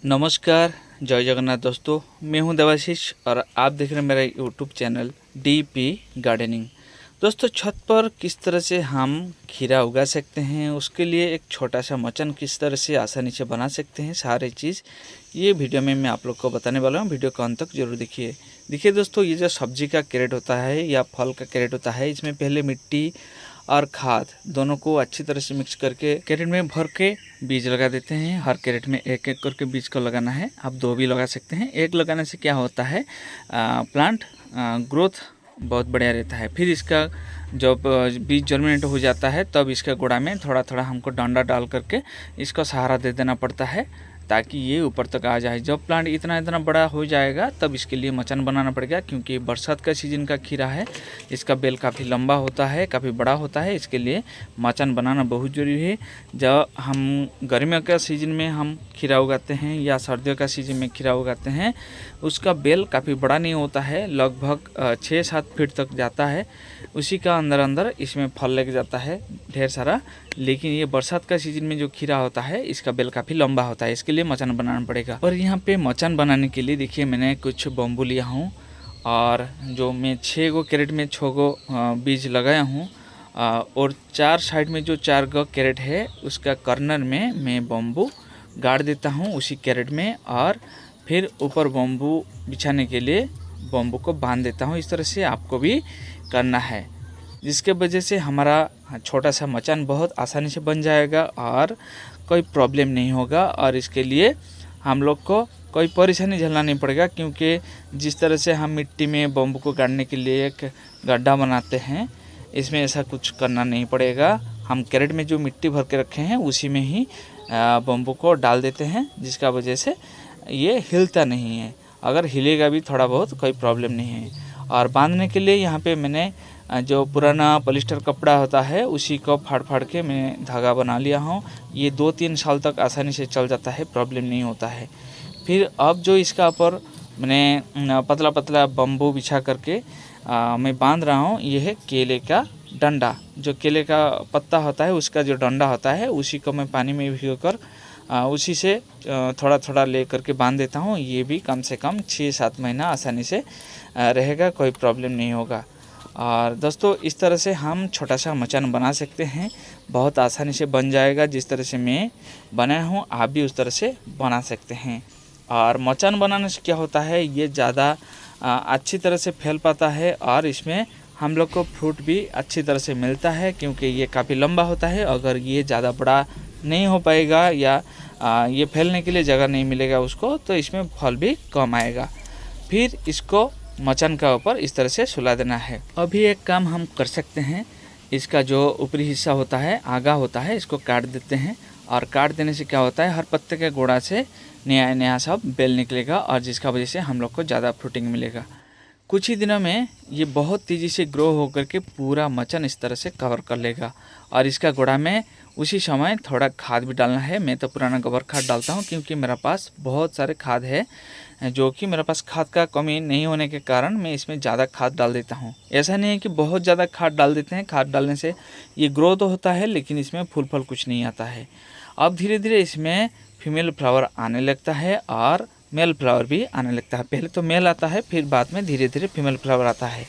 नमस्कार, जय जगन्नाथ दोस्तों। मैं हूं देवाशीष और आप देख रहे हैं मेरा यूट्यूब चैनल डीपी गार्डनिंग। दोस्तों, छत पर किस तरह से हम खीरा उगा सकते हैं, उसके लिए एक छोटा सा मचान किस तरह से आसानी से बना सकते हैं, सारी चीज़ ये वीडियो में मैं आप लोग को बताने वाला हूं। वीडियो को अंत तक जरूर देखिए दोस्तों, ये जो सब्जी का कैरेट होता है या फल का कैरेट होता है, इसमें पहले मिट्टी और खाद दोनों को अच्छी तरह से मिक्स करके कैरेट में भर के बीज लगा देते हैं। हर कैरेट में एक एक करके बीज को लगाना है। आप 2 भी लगा सकते हैं। एक लगाने से क्या होता है, प्लांट ग्रोथ बहुत बढ़िया रहता है। फिर इसका जब बीज जर्मिनेट हो जाता है तब इसके गोड़ा में थोड़ा थोड़ा हमको डंडा डाल करके इसको सहारा दे देना पड़ता है ताकि ये ऊपर तक आ जाए। जब प्लांट इतना इतना बड़ा हो जाएगा तब इसके लिए मचान बनाना पड़ेगा, क्योंकि बरसात का सीज़न का खीरा है। इसका बेल काफ़ी लंबा होता है, काफ़ी बड़ा होता है, इसके लिए मचान बनाना बहुत ज़रूरी है। जब हम गर्मियों का सीज़न में हम खीरा उगाते हैं या सर्दियों का सीज़न में खीरा उगाते हैं, उसका बेल काफ़ी बड़ा नहीं होता है, लगभग 6-7 फीट तक जाता है। उसी का अंदर अंदर इसमें फल लग जाता है ढेर सारा। लेकिन ये बरसात का सीजन में जो खीरा होता है, इसका बेल काफ़ी लंबा होता है, इसके लिए मचान बनाना पड़ेगा। और यहाँ पे मचान बनाने के लिए देखिए मैंने कुछ बम्बू लिया हूँ और जो मैं 6 गो कैरेट में 6 गो बीज लगाया हूँ। और 4 साइड में जो 4 गो कैरेट है उसका कॉर्नर में मैं बम्बू गाड़ देता हूँ उसी कैरेट में, और फिर ऊपर बम्बू बिछाने के लिए बम्बू को बांध देता हूँ। इस तरह से आपको भी करना है, जिसके वजह से हमारा छोटा सा मचान बहुत आसानी से बन जाएगा और कोई प्रॉब्लम नहीं होगा। और इसके लिए हम लोग को कोई परेशानी झेलना नहीं पड़ेगा, क्योंकि जिस तरह से हम मिट्टी में बम्बू को गाड़ने के लिए एक गड्ढा बनाते हैं, इसमें ऐसा कुछ करना नहीं पड़ेगा। हम कैरेट में जो मिट्टी भर के रखे हैं उसी में ही बम्बू को डाल देते हैं, जिसका वजह से ये हिलता नहीं है। अगर हिलेगा भी थोड़ा बहुत कोई प्रॉब्लम नहीं है। और बांधने के लिए यहाँ पे मैंने जो पुराना पॉलिस्टर कपड़ा होता है उसी को फाड़ फाड़ के मैं धागा बना लिया हूँ। ये 2-3 साल तक आसानी से चल जाता है, प्रॉब्लम नहीं होता है। फिर अब जो इसका ऊपर मैंने पतला पतला बम्बू बिछा करके मैं बांध रहा हूँ, ये है केले का डंडा। जो केले का पत्ता होता है उसका जो डंडा होता है उसी को मैं पानी में भिगोकर उसी से थोड़ा थोड़ा ले करके बांध देता हूँ। ये भी कम से कम 6-7 महीना आसानी से रहेगा, कोई प्रॉब्लम नहीं होगा। और दोस्तों, इस तरह से हम छोटा सा मचान बना सकते हैं, बहुत आसानी से बन जाएगा। जिस तरह से मैं बनाया हूँ आप भी उस तरह से बना सकते हैं। और मचान बनाने से क्या होता है, ये ज़्यादा अच्छी तरह से फैल पाता है और इसमें हम लोग को फ्रूट भी अच्छी तरह से मिलता है, क्योंकि ये काफ़ी लंबा होता है। अगर ये ज़्यादा बड़ा नहीं हो पाएगा या ये फैलने के लिए जगह नहीं मिलेगा उसको, तो इसमें फल भी कम आएगा। फिर इसको मचान का ऊपर इस तरह से सुला देना है। अभी एक काम हम कर सकते हैं, इसका जो ऊपरी हिस्सा होता है, आगा होता है, इसको काट देते हैं। और काट देने से क्या होता है, हर पत्ते के गोड़ा से नया नया सब बेल निकलेगा और जिसका वजह से हम लोग को ज़्यादा फ्रूटिंग मिलेगा। कुछ ही दिनों में ये बहुत तेज़ी से ग्रो होकर के पूरा मचान इस तरह से कवर कर लेगा। और इसका गोड़ा में उसी समय थोड़ा खाद भी डालना है। मैं तो पुराना गोबर खाद डालता हूँ, क्योंकि मेरे पास बहुत सारे खाद है, जो कि मेरे पास खाद का कमी नहीं होने के कारण मैं इसमें ज़्यादा खाद डाल देता हूँ। ऐसा नहीं है कि बहुत ज़्यादा खाद डाल देते हैं, खाद डालने से ये ग्रो तो होता है लेकिन इसमें फूल फल कुछ नहीं आता है। अब धीरे धीरे इसमें फीमेल फ्लावर आने लगता है और मेल फ्लावर भी आने लगता है। पहले तो मेल आता है, फिर बाद में धीरे धीरे फीमेल फ्लावर आता है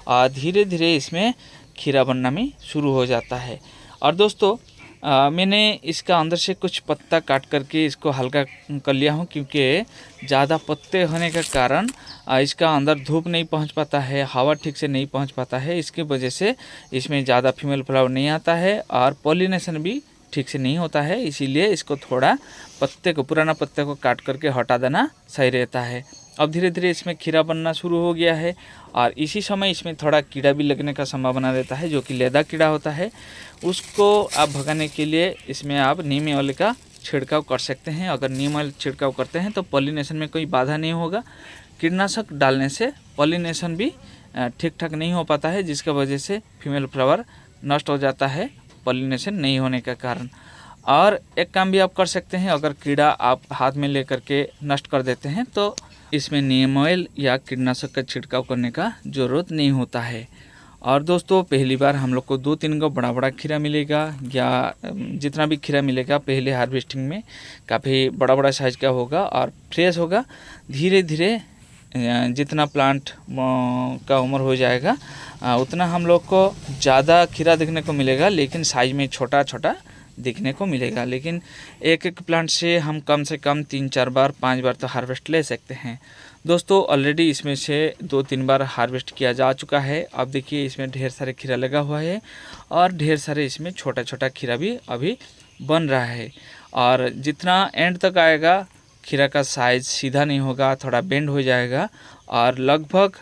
और धीरे धीरे इसमें खीरा बनना भी शुरू हो जाता है। और दोस्तों, मैंने इसका अंदर से कुछ पत्ता काट करके इसको हल्का कर लिया हूँ, क्योंकि ज़्यादा पत्ते होने के कारण इसका अंदर धूप नहीं पहुँच पाता है, हवा ठीक से नहीं पहुँच पाता है। इसकी वजह से इसमें ज़्यादा फीमेल फ्लावर नहीं आता है और पॉलिनेशन भी ठीक से नहीं होता है। इसीलिए इसको थोड़ा पुराना पत्ते को काट करके हटा देना सही रहता है। अब धीरे धीरे इसमें खीरा बनना शुरू हो गया है और इसी समय इसमें थोड़ा कीड़ा भी लगने का संभावना रहता है, जो कि लेदा कीड़ा होता है। उसको आप भगाने के लिए इसमें आप नीम ऑयल का छिड़काव कर सकते हैं। अगर नीम ऑयल छिड़काव करते हैं तो पॉलिनेशन में कोई बाधा नहीं होगा। कीटनाशक डालने से पॉलिनेशन भी ठीक ठाक नहीं हो पाता है, जिसकी वजह से फीमेल फ्लावर नष्ट हो जाता है पॉलिनेशन नहीं होने का कारण। और एक काम भी आप कर सकते हैं, अगर कीड़ा आप हाथ में लेकर के नष्ट कर देते हैं तो इसमें नीम ऑयल या कीटनाशक का छिड़काव करने का ज़रूरत नहीं होता है। और दोस्तों पहली बार हम लोग को 2-3 गो बड़ा बड़ा खीरा मिलेगा, या जितना भी खीरा मिलेगा पहले हार्वेस्टिंग में काफ़ी बड़ा बड़ा साइज का होगा और फ्रेश होगा। धीरे धीरे जितना प्लांट का उम्र हो जाएगा उतना हम लोग को ज़्यादा खीरा देखने को मिलेगा, लेकिन साइज में छोटा छोटा देखने को मिलेगा। लेकिन एक एक प्लांट से कम 3-4 बार 5 बार तो हार्वेस्ट ले सकते हैं। दोस्तों ऑलरेडी इसमें से 2-3 बार हार्वेस्ट किया जा चुका है। अब देखिए इसमें ढेर सारे खीरा लगा हुआ है और ढेर सारे इसमें छोटा छोटा खीरा भी अभी बन रहा है। और जितना एंड तक आएगा खीरा का साइज़ सीधा नहीं होगा, थोड़ा बेंड हो जाएगा और लगभग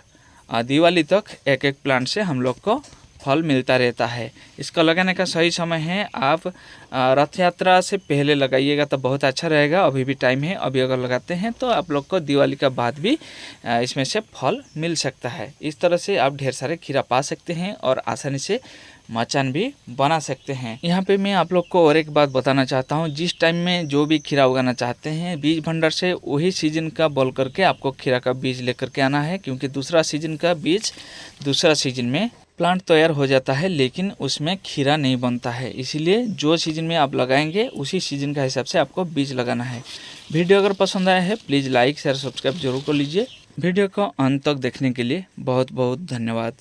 दिवाली तक एक एक प्लांट से हम लोग को फल मिलता रहता है। इसका लगाने का सही समय है आप रथ यात्रा से पहले लगाइएगा तो बहुत अच्छा रहेगा। अभी भी टाइम है, अभी अगर लगाते हैं तो आप लोग को दिवाली का बाद भी इसमें से फल मिल सकता है। इस तरह से आप ढेर सारे खीरा पा सकते हैं और आसानी से मचान भी बना सकते हैं। यहाँ पे मैं आप लोग को और एक बात बताना चाहता हूँ, जिस टाइम में जो भी खीरा उगाना चाहते हैं बीज भंडार से वही सीजन का बोल करके आपको खीरा का बीज लेकर के आना है, क्योंकि दूसरा सीजन का बीज दूसरा सीजन में प्लांट तैयार हो जाता है लेकिन उसमें खीरा नहीं बनता है। इसीलिए जो सीजन में आप लगाएंगे उसी सीजन का हिसाब से आपको बीज लगाना है। वीडियो अगर पसंद आया है प्लीज़ लाइक शेयर सब्सक्राइब जरूर कर लीजिए। वीडियो को अंत तक देखने के लिए बहुत बहुत धन्यवाद।